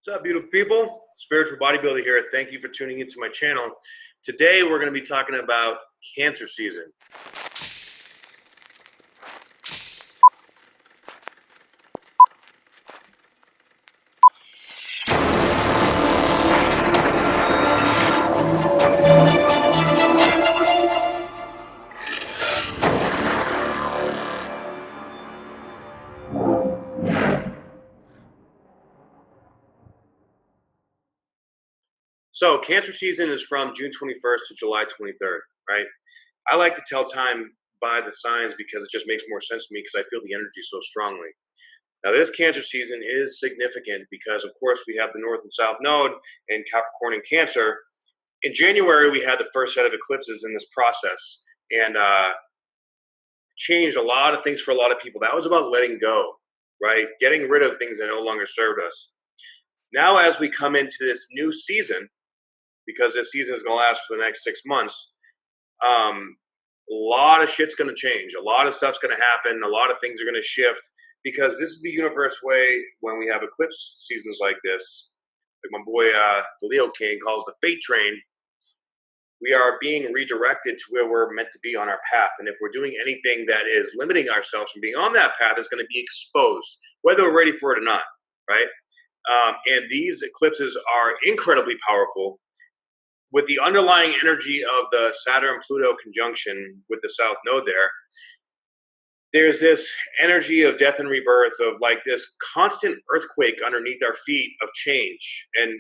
What's up, beautiful people? Spiritual Bodybuilder here. Thank you for tuning into my channel. Today, we're going to be talking about Cancer season. So, Cancer season is from June 21st to July 23rd, right? I like to tell time by the signs because it just makes more sense to me because I feel the energy so strongly. Now, this Cancer season is significant because, of course, we have the North and South Node in Capricorn and Cancer. In January, we had the first set of eclipses in this process and changed a lot of things for a lot of people. That was about letting go, right? Getting rid of things that no longer served us. Now, as we come into this new season, because this season is going to last for the next 6 months, a lot of shit's going to change. A lot of stuff's going to happen. A lot of things are going to shift because this is the universe way when we have eclipse seasons like this. Like my boy, the Leo King calls the fate train. We are being redirected to where we're meant to be on our path. And if we're doing anything that is limiting ourselves from being on that path, it's going to be exposed, whether we're ready for it or not, right? And these eclipses are incredibly powerful. With the underlying energy of the Saturn-Pluto conjunction with the South Node there's this energy of death and rebirth, of like this constant earthquake underneath our feet of change. And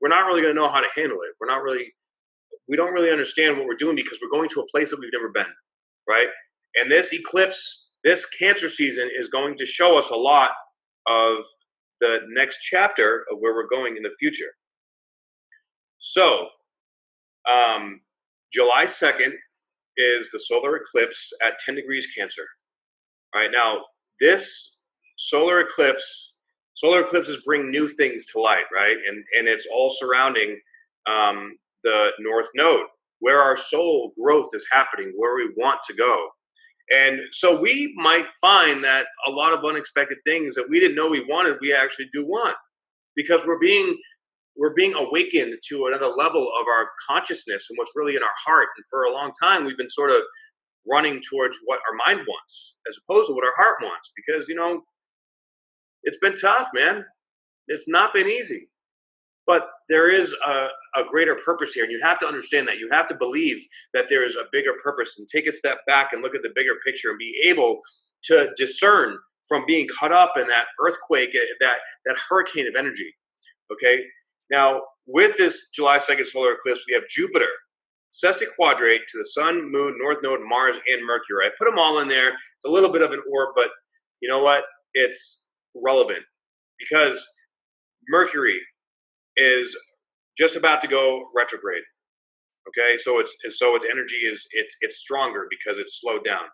we're not really going to know how to handle it. We don't really understand what we're doing because we're going to a place that we've never been, right? And this eclipse, this Cancer season is going to show us a lot of the next chapter of where we're going in the future. So, July 2nd is the solar eclipse at 10 degrees Cancer. All right, now this solar eclipses bring new things to light, right? And it's all surrounding the North Node, where our soul growth is happening, where we want to go. And so we might find that a lot of unexpected things that we didn't know we wanted, we actually do want, because we're being awakened to another level of our consciousness and what's really in our heart. And for a long time, we've been sort of running towards what our mind wants as opposed to what our heart wants, because, it's been tough, man. It's not been easy, but there is a greater purpose here. And you have to understand that. You have to believe that there is a bigger purpose and take a step back and look at the bigger picture and be able to discern from being caught up in that earthquake, that hurricane of energy. Okay. Now, with this July 2nd solar eclipse, we have Jupiter, sesquiquadrate to the Sun, Moon, North Node, Mars, and Mercury. I put them all in there. It's a little bit of an orb, but you know what? It's relevant because Mercury is just about to go retrograde. Okay, so its energy is it's stronger because it's slowed down.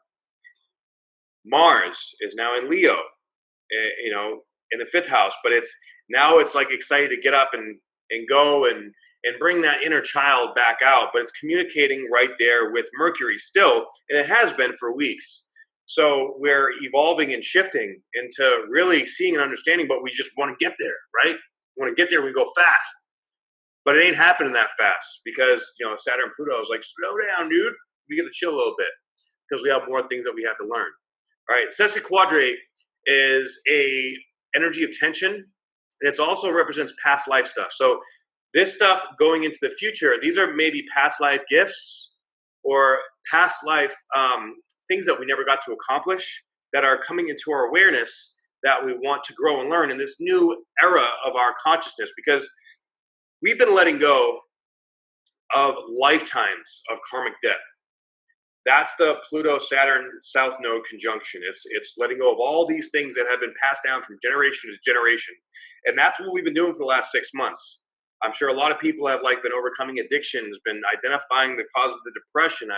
Mars is now in Leo, in the 5th house, but it's like excited to get up and go and bring that inner child back out, but it's communicating right there with Mercury still, and it has been for weeks. So we're evolving and shifting into really seeing and understanding, but we just want to get there, right? We want to get there, we go fast. But it ain't happening that fast because, Saturn and Pluto is like, slow down, dude. We get to chill a little bit because we have more things that we have to learn. All right, sesquiquadrate is a energy of tension, and it also represents past life stuff. So this stuff going into the future, these are maybe past life gifts or past life things that we never got to accomplish that are coming into our awareness that we want to grow and learn in this new era of our consciousness, because we've been letting go of lifetimes of karmic debt. That's the Pluto-Saturn South Node conjunction. It's letting go of all these things that have been passed down from generation to generation. And that's what we've been doing for the last 6 months. I'm sure a lot of people have been overcoming addictions, been identifying the cause of the depression,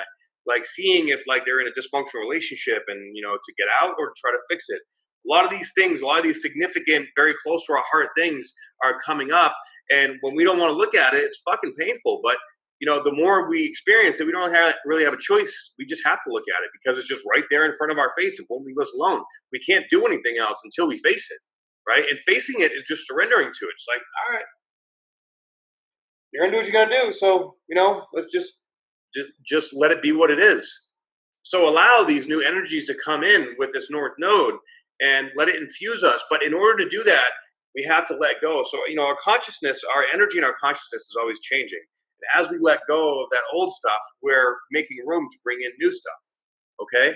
seeing if they're in a dysfunctional relationship and, to get out or to try to fix it. A lot of these things, a lot of these significant, very close to our heart things are coming up. And when we don't want to look at it, it's fucking painful. But, the more we experience it, we don't really have a choice. We just have to look at it because it's just right there in front of our face. It won't leave us alone. We can't do anything else until we face it, right? And facing it is just surrendering to it. It's like, all right, you're gonna do what you're gonna do. So, let's just let it be what it is. So allow these new energies to come in with this North Node and let it infuse us. But in order to do that, we have to let go. So, our consciousness, our energy and our consciousness is always changing. And as we let go of that old stuff, we're making room to bring in new stuff. Okay?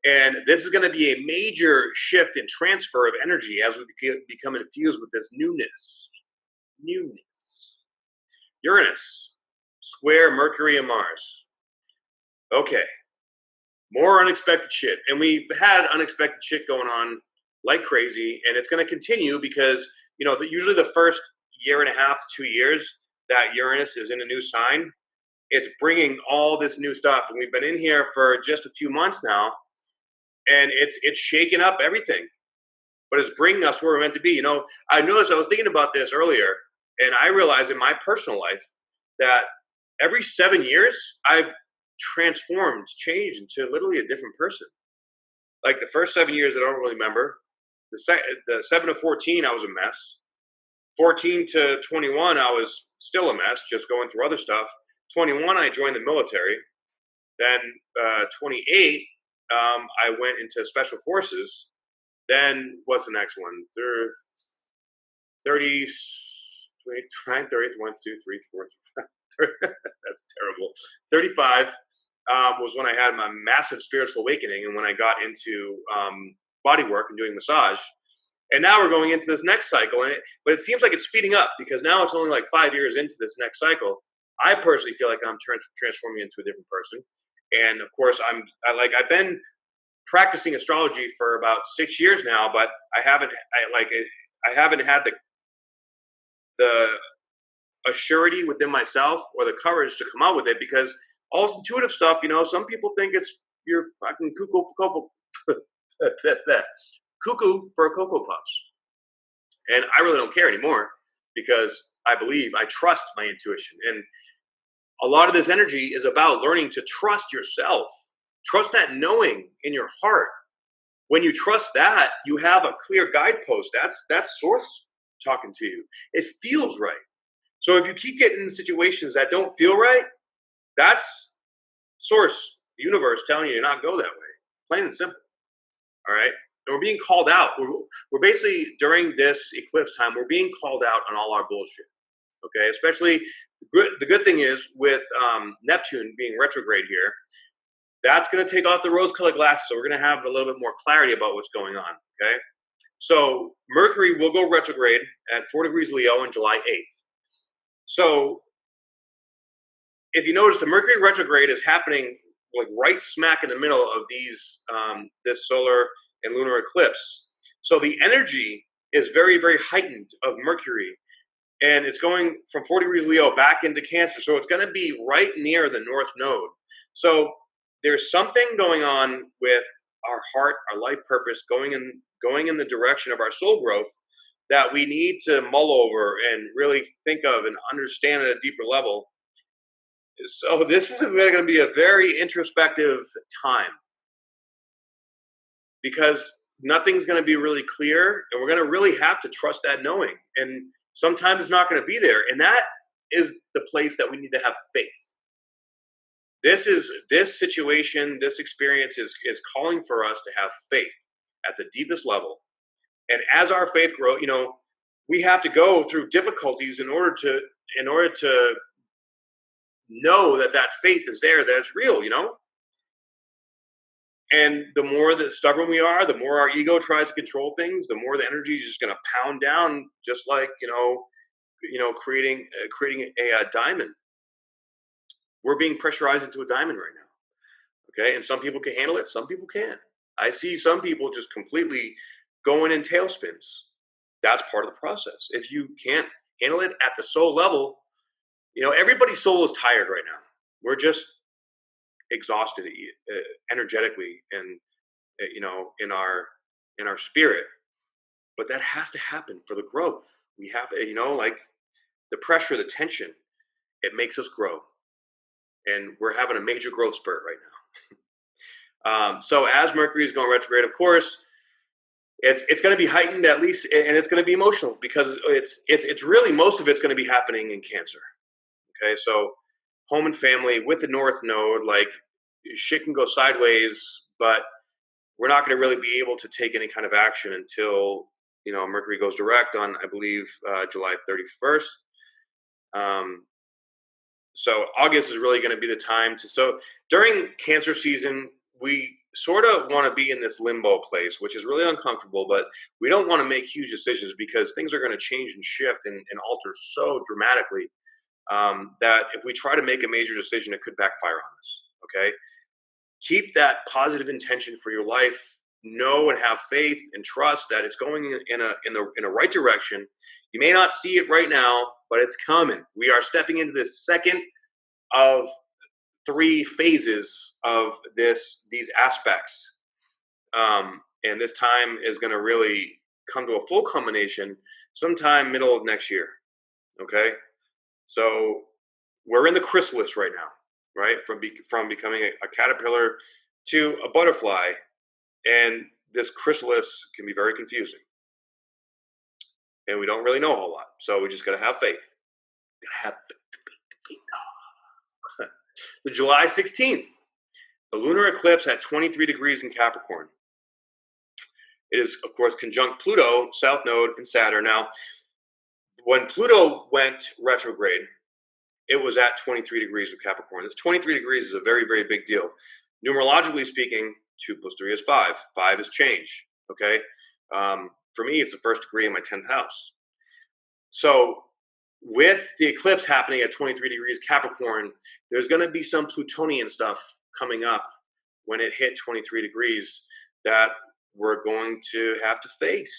And this is going to be a major shift and transfer of energy as we become infused with this newness. Uranus, square Mercury and Mars. Okay. More unexpected shit. And we've had unexpected shit going on like crazy. And it's going to continue because, usually the first year and a half to 2 years that Uranus is in a new sign, it's bringing all this new stuff. And we've been in here for just a few months now. And it's shaking up everything. But it's bringing us where we're meant to be. I noticed, I was thinking about this earlier. And I realized in my personal life that every 7 years, I've transformed, changed into literally a different person. Like the first 7 years, I don't really remember. The 7 to 14, I was a mess. 14 to 21, I was still a mess, just going through other stuff. 21, I joined the military. Then 28, I went into special forces. Then what's the next one? 30, 29, 30, 1, 2, 3, 4, 5. That's terrible. 35 was when I had my massive spiritual awakening and when I got into body work and doing massage. And now we're going into this next cycle. But it seems like it's speeding up because now it's only like 5 years into this next cycle. I personally feel like I'm transforming into a different person. And of course, I've been practicing astrology for about 6 years now, but I haven't had the assurity within myself or the courage to come out with it because all this intuitive stuff, some people think you're fucking cuckoo for Cocoa Puffs. And I really don't care anymore because I trust my intuition. And a lot of this energy is about learning to trust yourself. Trust that knowing in your heart. When you trust that, you have a clear guidepost. That's source talking to you. It feels right. So if you keep getting in situations that don't feel right, that's source, the universe telling you to not go that way. Plain and simple. All right? And we're being called out. We're basically, during this eclipse time, we're being called out on all our bullshit. Okay? Especially, the good thing is with Neptune being retrograde here, that's going to take off the rose-colored glasses. So we're going to have a little bit more clarity about what's going on. Okay? So Mercury will go retrograde at 4 degrees Leo on July 8th. So if you notice, the Mercury retrograde is happening like right smack in the middle of this solar and lunar eclipse. So the energy is very, very heightened of Mercury. And it's going from 4 degrees Leo back into Cancer. So it's going to be right near the North Node. So there's something going on with our heart, our life purpose, going in the direction of our soul growth that we need to mull over and really think of and understand at a deeper level. So this is going to be a very introspective time because nothing's going to be really clear and we're going to really have to trust that knowing. And sometimes it's not going to be there. And that is the place that we need to have faith. This situation, this experience is calling for us to have faith at the deepest level. And as our faith grows, we have to go through difficulties in order to know that faith is there, that it's real, And the more that stubborn we are, the more our ego tries to control things, the more the energy is just going to pound down, just like, creating a diamond. We're being pressurized into a diamond right now. Okay. And some people can handle it. Some people can't. I see some people just completely going in tailspins. That's part of the process. If you can't handle it at the soul level, everybody's soul is tired right now. We're just exhausted energetically and, in our spirit. But that has to happen for the growth. We have, like the pressure, the tension, it makes us grow. And we're having a major growth spurt right now. So as Mercury is going retrograde, of course, it's going to be heightened at least, and it's going to be emotional because it's really most of it's going to be happening in Cancer. Okay, so home and family with the North Node, like shit can go sideways, but we're not going to really be able to take any kind of action until Mercury goes direct on, I believe, July 31st. So August is really going to be the time to. So during Cancer season, we sort of want to be in this limbo place, which is really uncomfortable, but we don't want to make huge decisions because things are going to change and shift and alter so dramatically that if we try to make a major decision, it could backfire on us. Okay. Keep that positive intention for your life. Know and have faith and trust that it's going in a right direction. You may not see it right now, but it's coming. We are stepping into this second of 3 phases of these aspects, and this time is going to really come to a full culmination sometime middle of next year. Okay, so we're in the chrysalis right now, right? From becoming a caterpillar to a butterfly. And this chrysalis can be very confusing. And we don't really know a whole lot. So we just got to have faith. The July 16th, the lunar eclipse at 23 degrees in Capricorn. It is, of course, conjunct Pluto, South Node, and Saturn. Now, when Pluto went retrograde, it was at 23 degrees of Capricorn. This 23 degrees is a very, very big deal. Numerologically speaking, 2 + 3 is 5. 5 is change. Okay. For me, it's the first degree in my 10th house. So with the eclipse happening at 23 degrees Capricorn, there's going to be some Plutonian stuff coming up when it hit 23 degrees that we're going to have to face.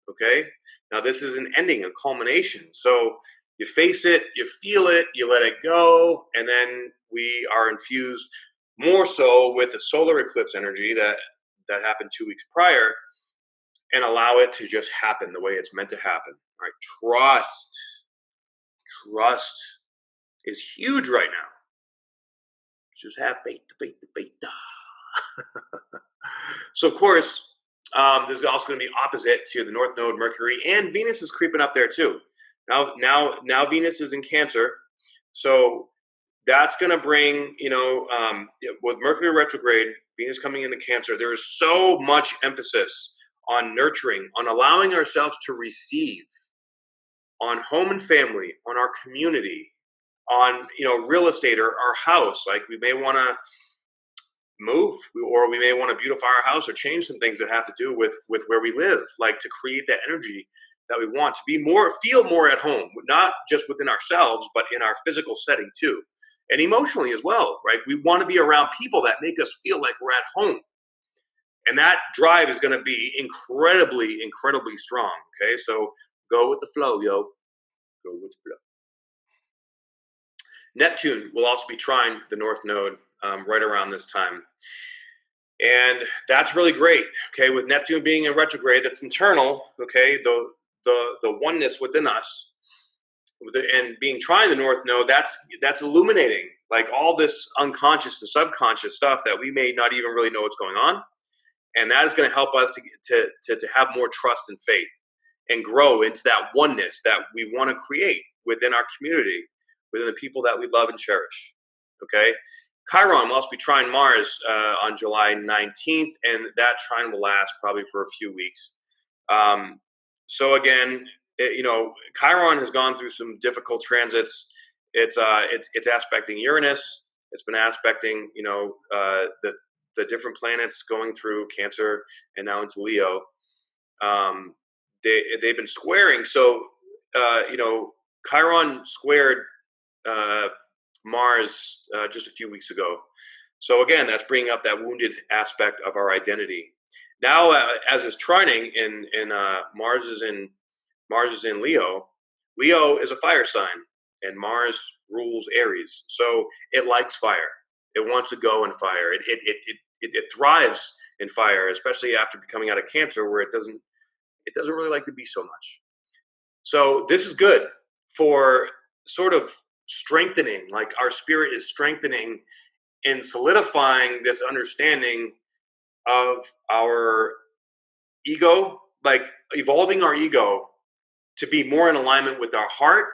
Okay. Now this is an ending, a culmination. So you face it, you feel it, you let it go, and then we are infused more so with the solar eclipse energy that happened 2 weeks prior, and allow it to just happen the way it's meant to happen. All right, trust is huge right now. Just have faith. So of course, this is also going to be opposite to the North Node, Mercury, and Venus is creeping up there too. Now Venus is in Cancer, so that's going to bring, with Mercury retrograde, Venus coming into Cancer, there is so much emphasis on nurturing, on allowing ourselves to receive, on home and family, on our community, on, real estate or our house. Like we may want to move, or we may want to beautify our house or change some things that have to do with where we live, like to create that energy that we want to feel more at home, not just within ourselves, but in our physical setting too. And emotionally as well, right? We want to be around people that make us feel like we're at home. And that drive is going to be incredibly, incredibly strong. Okay, so go with the flow, yo. Go with the flow. Neptune will also be trine the North Node right around this time. And that's really great. Okay, with Neptune being in retrograde, that's internal. Okay, the oneness within us, and being trine the North Node, that's illuminating like all this unconscious and subconscious stuff that we may not even really know what's going on. And that is going to help us to have more trust and faith and grow into that oneness that we want to create within our community, within the people that we love and cherish. Okay. Chiron will also be trine Mars on July 19th, and that trine will last probably for a few weeks. So again, Chiron has gone through some difficult transits. It's aspecting Uranus. It's been aspecting, the different planets going through Cancer and now into Leo. They've been squaring. So, Chiron squared Mars just a few weeks ago. So again, that's bringing up that wounded aspect of our identity. Now, as is trining in Mars is in Leo. Leo is a fire sign, and Mars rules Aries. So it likes fire. It wants to go in fire. It thrives in fire, especially after coming out of Cancer, where it doesn't really like to be so much. So this is good for sort of strengthening, like our spirit is strengthening and solidifying this understanding of our ego, like evolving our ego to be more in alignment with our heart.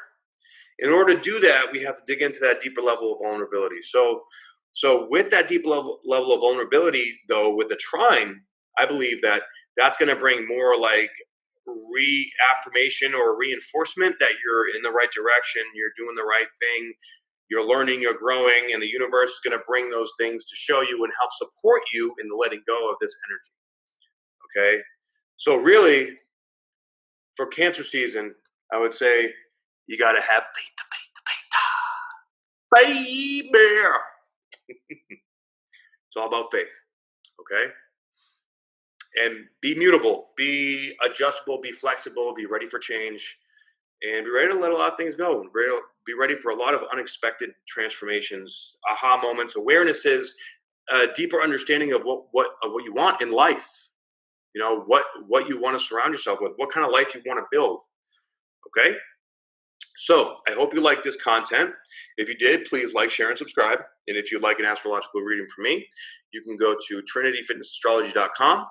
In order to do that, we have to dig into that deeper level of vulnerability. So with that deep level of vulnerability, though, with the trine, I believe that that's going to bring more like reaffirmation or reinforcement that you're in the right direction, you're doing the right thing, you're learning, you're growing, and the universe is going to bring those things to show you and help support you in the letting go of this energy. Okay. So really, for Cancer season, I would say you got to have faith, baby. It's all about faith. Okay. And be mutable, be adjustable, be flexible, be ready for change, and be ready to let a lot of things go. Be ready for a lot of unexpected transformations, aha moments, awarenesses, a deeper understanding of what you want in life. You know what you want to surround yourself with, what kind of life you want to build. Okay. So I hope you like this content. If you did, please like, share, and subscribe. And if you'd like an astrological reading from me, you can go to trinityfitnessastrology.com.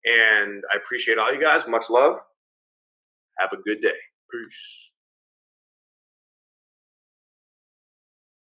And I appreciate all you guys. Much love. Have a good day. Peace.